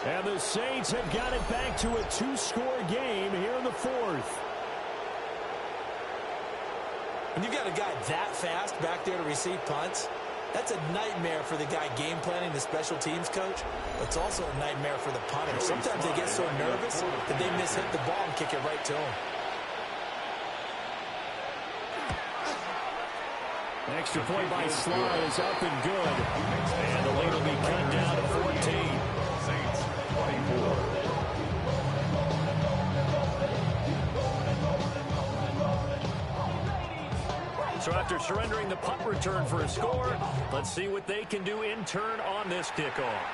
Speaker 1: And the Saints have got it back to a 2-score game here in the 4th.
Speaker 2: When you've got a guy that fast back there to receive punts, that's a nightmare for the guy game planning, the special teams coach. But it's also a nightmare for the punter. Sometimes they get so nervous that they mishit the ball and kick it right to him.
Speaker 1: Extra point by Sly is up and good. And the lead will be cut down to 14.
Speaker 3: Saints 24.
Speaker 1: So after surrendering the punt return for a score, let's see what they can do in turn on this kickoff.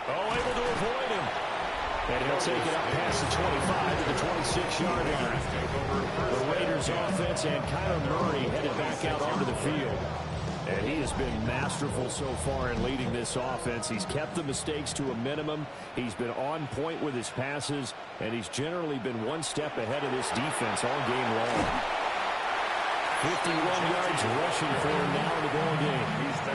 Speaker 1: Oh, able to avoid him. And he'll take it up past the 25 to the 26-yard line. The Raiders offense and Kyler Murray headed back out onto the field. And he has been masterful so far in leading this offense. He's kept the mistakes to a minimum. He's been on point with his passes, and he's generally been one step ahead of this defense all game long. 51 yards rushing for him now in the ball game.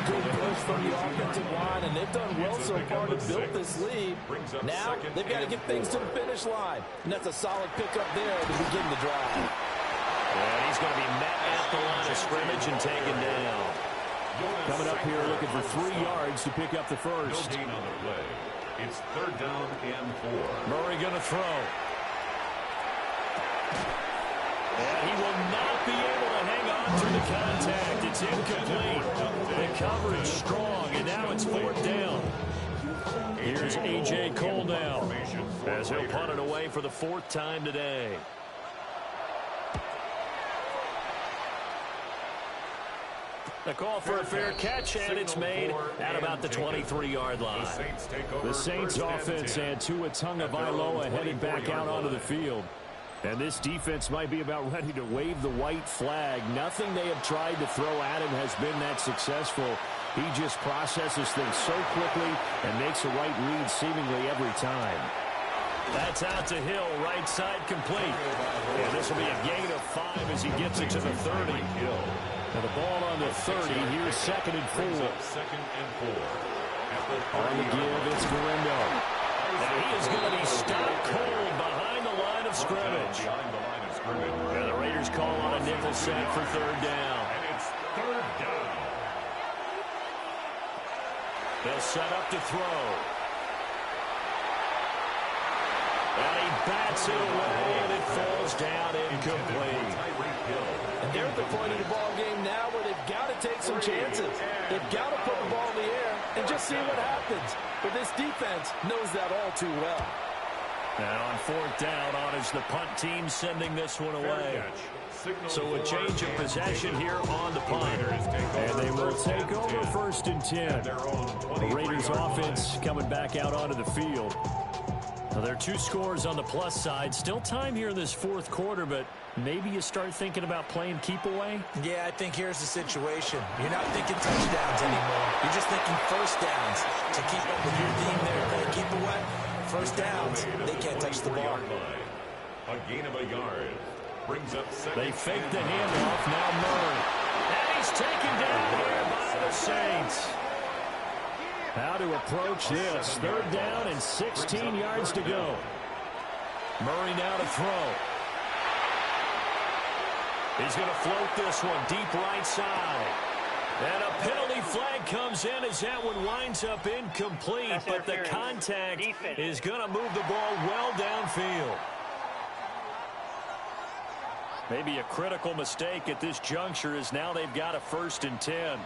Speaker 2: Good push from the offensive line, and they've done well so far to build this lead. Now they've got to get things to the finish line, and that's a solid pickup there to begin the drive.
Speaker 1: And he's going to be met at the line of scrimmage and taken down. Coming up here looking for 3 yards to pick up the first.
Speaker 3: No gain on the play. It's 3rd down and 4.
Speaker 1: Murray going to throw. And he will not be able to hang on through the contact. It's incomplete. The coverage strong, and now it's 4th down. Here's A.J. Cole now, as he'll punt it away for the 4th time today. The call for a fair catch, and it's made at about the 23-yard line. The Saints offense and Tua Tagovailoa headed back out onto the field. And this defense might be about ready to wave the white flag. Nothing they have tried to throw at him has been that successful. He just processes things so quickly and makes a right read seemingly every time. That's out to Hill, right side complete. And this will be a gain of 5 as he gets it to the 30. And the ball on the 30. Here's 2nd and 4.
Speaker 3: 2nd and 4.
Speaker 1: On the give, it's Garindo. Now he is going to be stopped cold behind the line of scrimmage. And the Raiders call on a nickel set for 3rd down.
Speaker 3: And it's 3rd down.
Speaker 1: They'll set up to throw. And he bats it away, and it falls down incomplete.
Speaker 2: And they're at the point of the ball game now where they've got to take some chances. They've got to put the ball in the air and just see what happens. But this defense knows that all too well.
Speaker 1: And on 4th down, on is the punt team sending this one away. So a change of possession here on the punt. And they will take over 1st and 10. The Raiders offense coming back out onto the field. Now, there are 2 scores on the plus side. Still time here in this 4th quarter, but maybe you start thinking about playing keep away?
Speaker 2: Yeah, I think here's the situation. You're not thinking touchdowns anymore. You're just thinking first downs. To keep up with your theme there, playing keep away, first downs, they can't touch the ball.
Speaker 3: A gain of a yard. Brings up 2nd.
Speaker 1: They fake the handoff. Now Murray. And he's taken down here by the Saints. How to approach this. 3rd down and 16 yards to go. Murray now to throw. He's going to float this one deep right side. And a penalty flag comes in as that one winds up incomplete. But the contact is going to move the ball well downfield. Maybe a critical mistake at this juncture as now they've got a 1st and 10.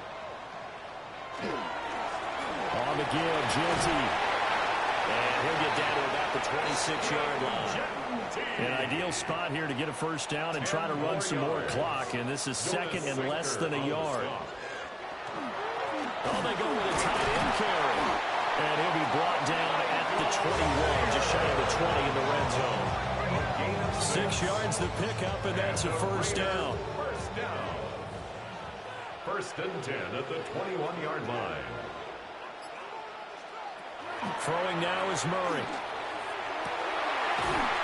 Speaker 1: On the give, Genty. And he'll get down to about the 26-yard line. An ideal spot here to get a 1st down and try to run some more clock. And this is 2nd and less than a yard. Oh, they go with a tight end carry. And he'll be brought down at the 21, just shy of the 20 in the red zone. 6 yards the pickup, and that's a 1st down.
Speaker 3: 1st and 10 at the 21-yard line.
Speaker 1: Throwing now is Murray.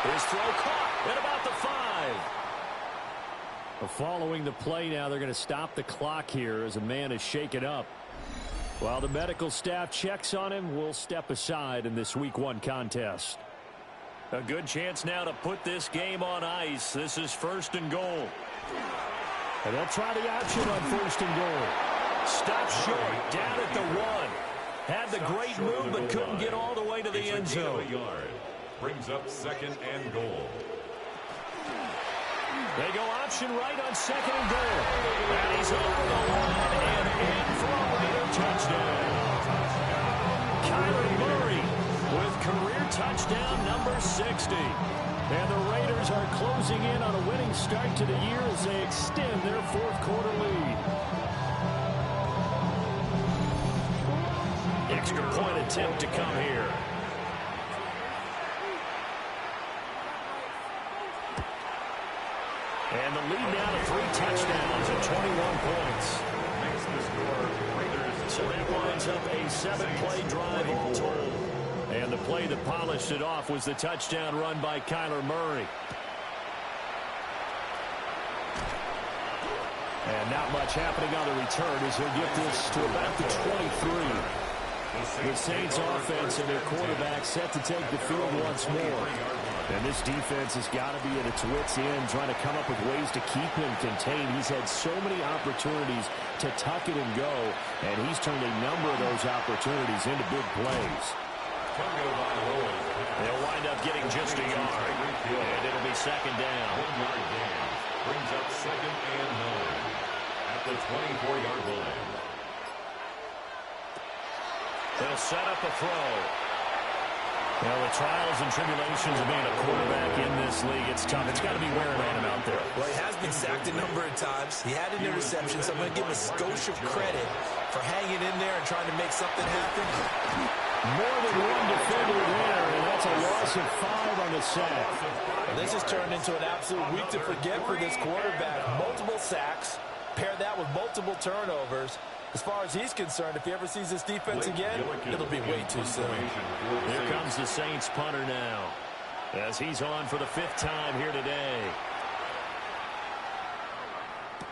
Speaker 1: His throw caught at about the 5. Following the play now, they're going to stop the clock here as a man is shaken up. While the medical staff checks on him, we'll step aside in this Week 1 contest. A good chance now to put this game on ice. This is 1st and goal. And they'll try the option on 1st and goal. Stop short, down at the 1. Had the great move, but couldn't get all the way to the end zone.
Speaker 3: Brings up 2nd and goal.
Speaker 1: They go option right on 2nd and goal. And he's over the line and in for a Raider touchdown. Kyler Murray with career touchdown number 60. And the Raiders are closing in on a winning start to the year as they extend their 4th quarter lead. Extra point attempt to come here. And the lead now to 3 touchdowns and 21 points.
Speaker 3: Makes the score. Raiders.
Speaker 1: So that winds up a 7-play drive all told. And the play that polished it off was the touchdown run by Kyler Murray. And not much happening on the return as he'll get this to about the 23. The Saints offense and their quarterback set to take the field once more. And this defense has got to be at its wits' end, trying to come up with ways to keep him contained. He's had so many opportunities to tuck it and go, and he's turned a number of those opportunities into big plays. They'll wind up getting just a yard, and it'll be 2nd down.
Speaker 3: 1-yard gain brings up 2nd and 9 at the 24-yard line.
Speaker 1: They'll set up a throw. Well, the trials and tribulations of being a quarterback in this league, it's tough. It's got to be wearing on him out there.
Speaker 2: Well, he has been sacked a number of times. He had an interception, so I'm going to give him a skosh of credit for hanging in there and trying to make something happen.
Speaker 1: More than one defender there, and that's a loss of 5 on the sack.
Speaker 2: Well, this has turned into an absolute week to forget for this quarterback. Multiple sacks, pair that with multiple turnovers. As far as he's concerned, if he ever sees this defense again, it'll be way too soon.
Speaker 1: Here comes the Saints punter now, as he's on for the 5th time here today.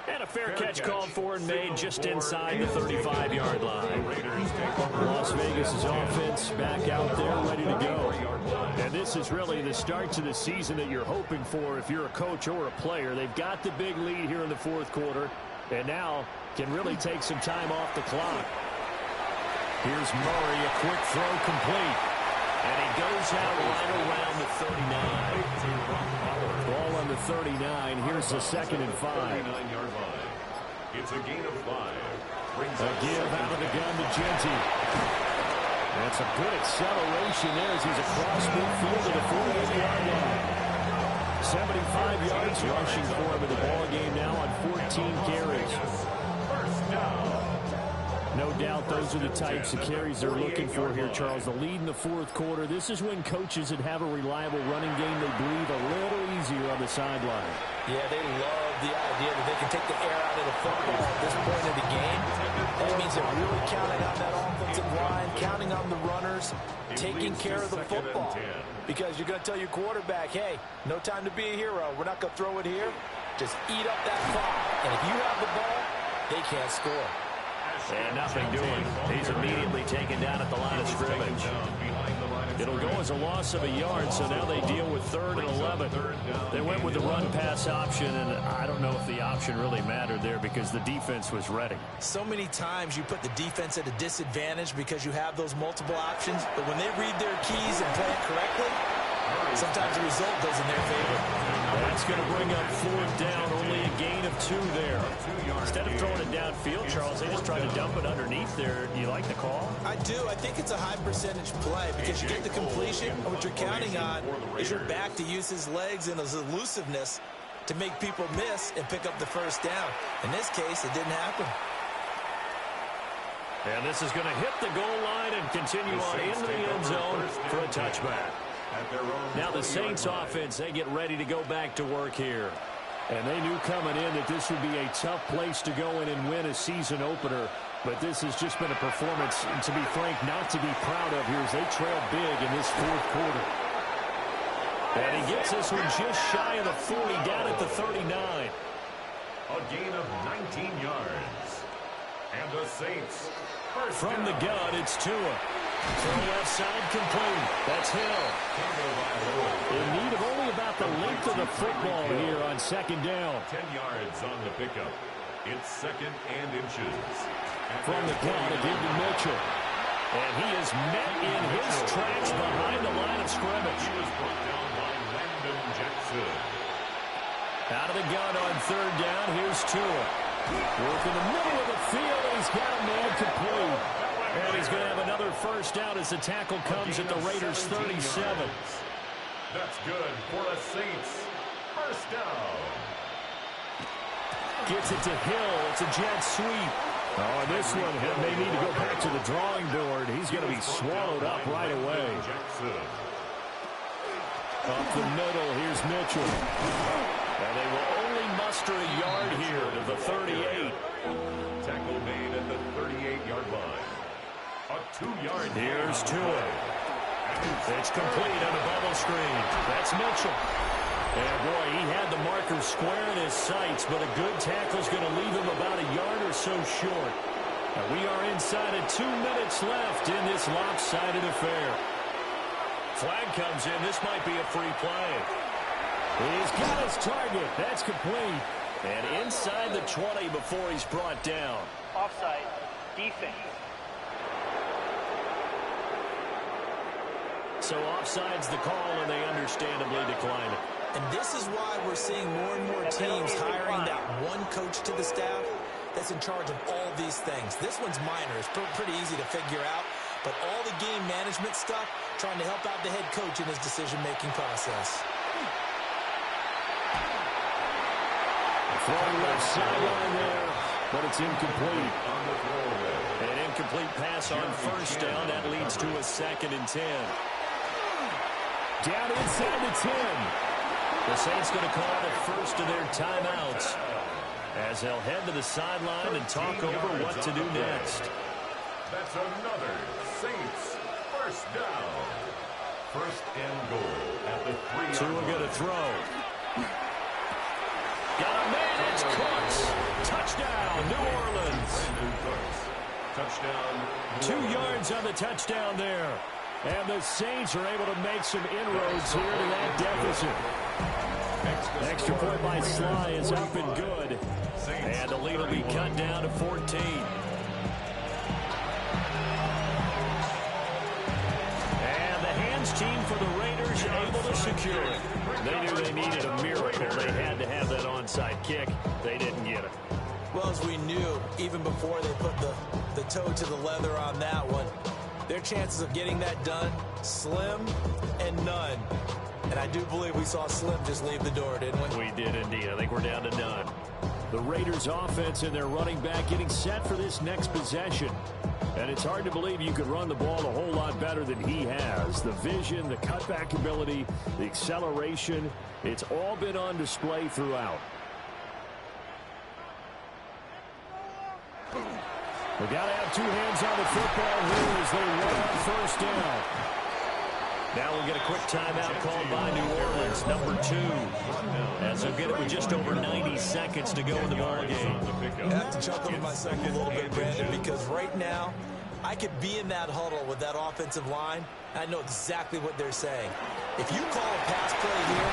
Speaker 1: And a fair catch called for and made just inside the 35-yard line. Las Vegas' offense back out there ready to go. And this is really the start to the season that you're hoping for if you're a coach or a player. They've got the big lead here in the 4th quarter, and now can really take some time off the clock. Here's Murray, a quick throw complete. And he goes out right around the 39. Ball on the 39. Here's the 2nd and 5.
Speaker 3: 39-yard line. It's a gain of 5.
Speaker 1: A give out of the gun to Genty. That's a good acceleration there as he's across midfield to the 48-yard line. 75 yards rushing for him in the ball game now on 14 carries. No doubt those are the types of carries they're looking for here, Charles. The lead in the 4th quarter. This is when coaches that have a reliable running game, they breathe a little easier on the sideline.
Speaker 2: Yeah, they love the idea that they can take the air out of the football at this point of the game. That means they're really counting on that offensive line, counting on the runners, taking care of the football. Because you're going to tell your quarterback, hey, no time to be a hero. We're not going to throw it here. Just eat up that clock. And if you have the ball, they can't score.
Speaker 1: And nothing doing. He's immediately taken down at the line of scrimmage. It'll go as a loss of a yard, so now they deal with 3rd and 11. They went with the run-pass option, and I don't know if the option really mattered there because the defense was ready.
Speaker 2: So many times you put the defense at a disadvantage because you have those multiple options, but when they read their keys and play it correctly, sometimes the result goes in their favor.
Speaker 1: That's going to bring up 4th down, only a gain of 2 there. Instead of throwing it downfield, Charles, they just tried to dump it underneath there. You like the call?
Speaker 2: I do. I think it's a high percentage play because you get the completion, and what you're counting on is your back to use his legs and his elusiveness to make people miss and pick up the 1st down. In this case, it didn't happen.
Speaker 1: And this is going to hit the goal line and continue on into the end zone for a touchback. Now the Saints offense, they get ready to go back to work here. And they knew coming in that this would be a tough place to go in and win a season opener. But this has just been a performance, to be frank, not to be proud of here as they trail big in this 4th quarter. And he gets this one just shy of the 40, down at the 39.
Speaker 3: A gain of 19 yards. And the Saints.
Speaker 1: From the gun, it's Tua. Throw left side complete. That's Hill. In need of only about the length of the football here on 2nd down.
Speaker 3: 10 yards on the pickup. It's 2nd and inches.
Speaker 1: From the gun, it gives to Mitchell. And he is met in his tracks behind the line of scrimmage.
Speaker 3: He was brought down by Landon Jackson.
Speaker 1: Out of the gun on 3rd down, here's Tua. Work in the middle of the field, and he's got a man complete. And he's going to have another 1st down as the tackle comes at the Raiders' 37.
Speaker 3: That's good for a Saints 1st down.
Speaker 1: Gets it to Hill. It's a jet sweep. Oh, and this one may need to go back to the drawing board. He's going to be swallowed up right away. Up the middle, here's Mitchell. And they will only muster a yard here to the 38.
Speaker 3: Tackle made at the 38-yard line. A 2-yard.
Speaker 1: Here's Tua. It's complete on a bubble screen. That's Mitchell. And, boy, he had the marker square in his sights, but a good tackle's going to leave him about a yard or so short. And we are inside of 2 minutes left in this lopsided affair. Flag comes in. This might be a free play. He's got his target. That's complete. And inside the 20 before he's brought down.
Speaker 4: Offside. Defense.
Speaker 1: So offside's the call, and they understandably decline it.
Speaker 2: And this is why we're seeing more and more teams hiring that one coach to the staff that's in charge of all these things. This one's minor. It's pretty easy to figure out. But all the game management stuff, trying to help out the head coach in his decision-making process.
Speaker 1: Throwing left sideline there, but it's incomplete. An incomplete pass on 1st down. That leads to a 2nd and 10. Down inside the 10. The Saints going to call the first of their timeouts as they'll head to the sideline and talk over what to do next.
Speaker 3: That's another Saints 1st down. 1st and goal at the 3-yard line.
Speaker 1: Tua going to throw. Got a man. It's Cooks. Touchdown, New Orleans.
Speaker 3: Touchdown.
Speaker 1: 2 yards on the touchdown there. And the Saints are able to make some inroads here to that deficit. Extra point by Sly is up and good. And the lead will be cut down to 14. And the hands team for the Raiders able to secure it. They knew they needed a miracle. They had to have that onside kick. They didn't get it.
Speaker 2: Well, as we knew, even before they put the toe to the leather on that one, their chances of getting that done, slim and none. And I do believe we saw Slim just leave the door, didn't we?
Speaker 1: We did indeed. I think we're down to none. The Raiders offense and their running back getting set for this next possession. And it's hard to believe you could run the ball a whole lot better than he has. The vision, the cutback ability, the acceleration, it's all been on display throughout. They got to have 2 hands on the football here as they run on 1st down. Now we'll get a quick timeout called by New Orleans, number 2. As they'll get it with just over 90 seconds to go in the ball game.
Speaker 2: After chuckle to myself a little bit, Brandon, because right now, I could be in that huddle with that offensive line. I know exactly what they're saying. If you call a pass play here,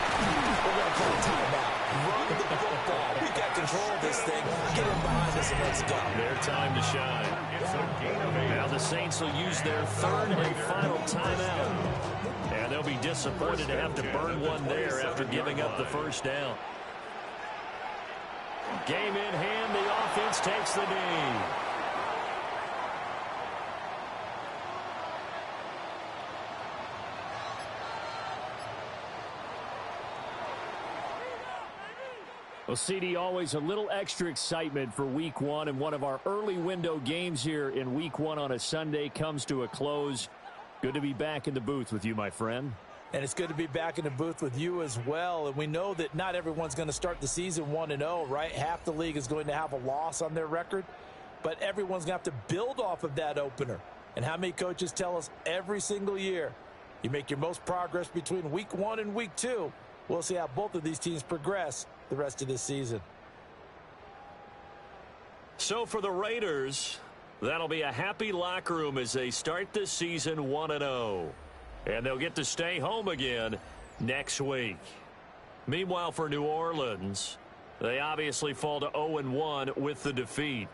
Speaker 2: we're going to call a timeout. Run the football. We got control of this thing. Get it behind us and let's go.
Speaker 1: Their time to shine. Now the Saints will use their third and final timeout. And they'll be disappointed to have to burn one there after giving up the first down. Game in hand. The offense takes the knee. Well, CD, always a little extra excitement for Week 1, and one of our early window games here in Week 1 on a Sunday comes to a close. Good to be back in the booth with you, my friend.
Speaker 2: And it's good to be back in the booth with you as well. And we know that not everyone's going to start the season 1-0, right? Half the league is going to have a loss on their record, but everyone's going to have to build off of that opener. And how many coaches tell us every single year, you make your most progress between Week 1 and Week 2. We'll see how both of these teams progress the rest of this season.
Speaker 1: So for the Raiders, that'll be a happy locker room as they start this season 1-0. And they'll get to stay home again next week. Meanwhile, for New Orleans, they obviously fall to 0-1 with the defeat.